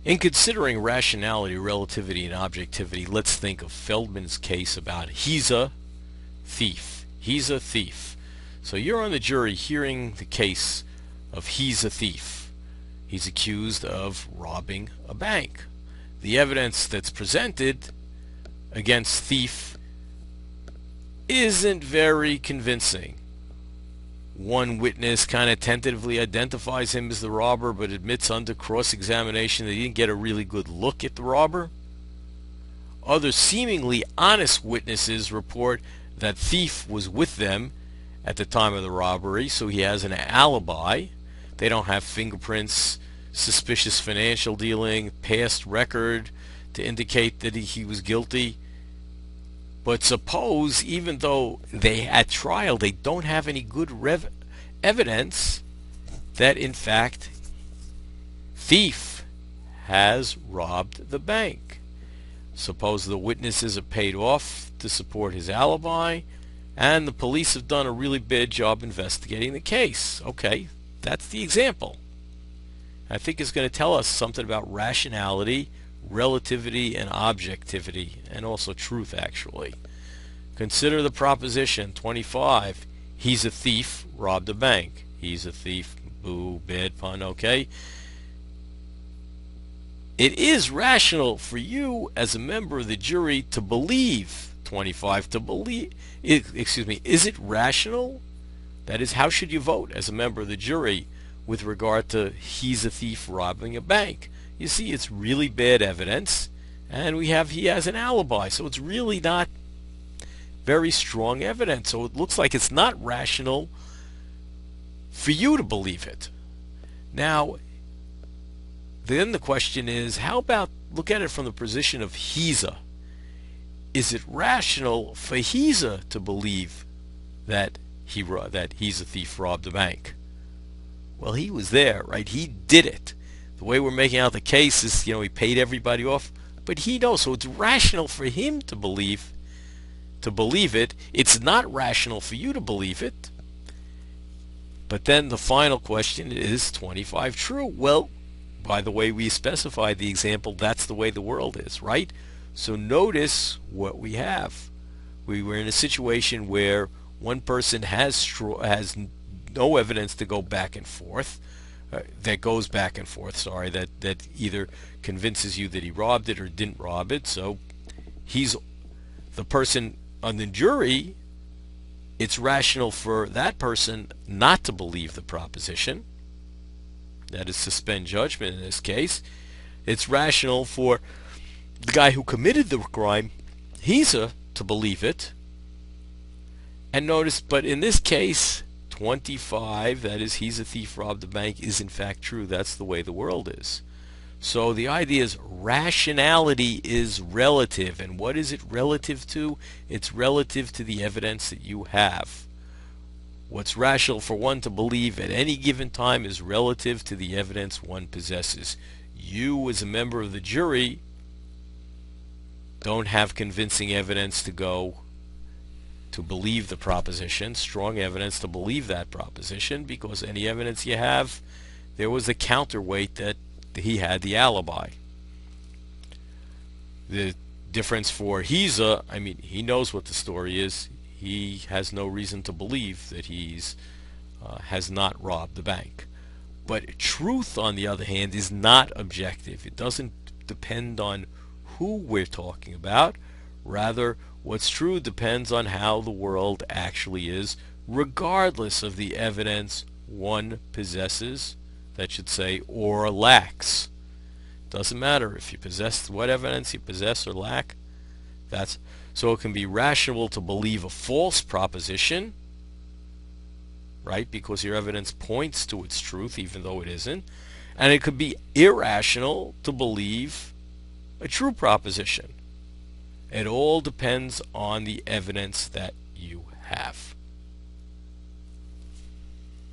In considering rationality, relativity, and objectivity, let's think of Feldman's case about he's a thief. He's a thief. So you're on the jury hearing the case of he's a thief. He's accused of robbing a bank. The evidence that's presented against thief isn't very convincing. One witness kind of tentatively identifies him as the robber, but admits under cross-examination that he didn't get a really good look at the robber. Other seemingly honest witnesses report that thief was with them at the time of the robbery, so he has an alibi. They don't have fingerprints, suspicious financial dealing, past record to indicate that he was guilty. But suppose, even though they at trial they don't have any good evidence that in fact thief has robbed the bank. Suppose the witnesses are paid off to support his alibi, and the police have done a really bad job investigating the case. Okay, that's the example. I think it's going to tell us something about rationality, relativity, and objectivity, and also truth, actually. Consider the proposition 25. He's a thief, robbed a bank. He's a thief, boo, bad pun, okay? It is rational for you as a member of the jury to believe 25, to believe, is it rational? That is, how should you vote as a member of the jury with regard to he's a thief robbing a bank? You see, it's really bad evidence, and he has an alibi, so it's really not very strong evidence. So it looks like it's not rational for you to believe it. Now, then the question is, how about look at it from the position of Heza? Is it rational for Heza to believe that he's a thief robbed a bank? Well, he was there, right? He did it. The way we're making out the case is, he paid everybody off, but he knows. So it's rational for him to believe it. It's not rational for you to believe it. But then the final question is 25 true? Well, by the way we specified the example, that's the way the world is, right? So notice what we have. We were in a situation where one person has no evidence to go back and forth, that either convinces you that he robbed it or didn't rob it. So he's the person on the jury. It's rational for that person not to believe the proposition. That is, suspend judgment in this case. It's rational for the guy who committed the crime, Heza, to believe it. And notice, but in this case, 25, that is, he's a thief, robbed the bank, is in fact true. That's the way the world is. So the idea is rationality is relative. And what is it relative to? It's relative to the evidence that you have. What's rational for one to believe at any given time is relative to the evidence one possesses. You, as a member of the jury, don't have convincing evidence to believe the proposition, strong evidence to believe that proposition, because any evidence you have, there was a counterweight that he had the alibi. The difference for Heza, he knows what the story is. He has no reason to believe that he's has not robbed the bank. But truth, on the other hand, is not objective. It doesn't depend on who we're talking about. Rather, what's true depends on how the world actually is, regardless of the evidence one possesses, that should say, or lacks. Doesn't matter if you possess what evidence you possess or lack. So it can be rational to believe a false proposition, right? Because your evidence points to its truth, even though it isn't. And it could be irrational to believe a true proposition. It all depends on the evidence that you have.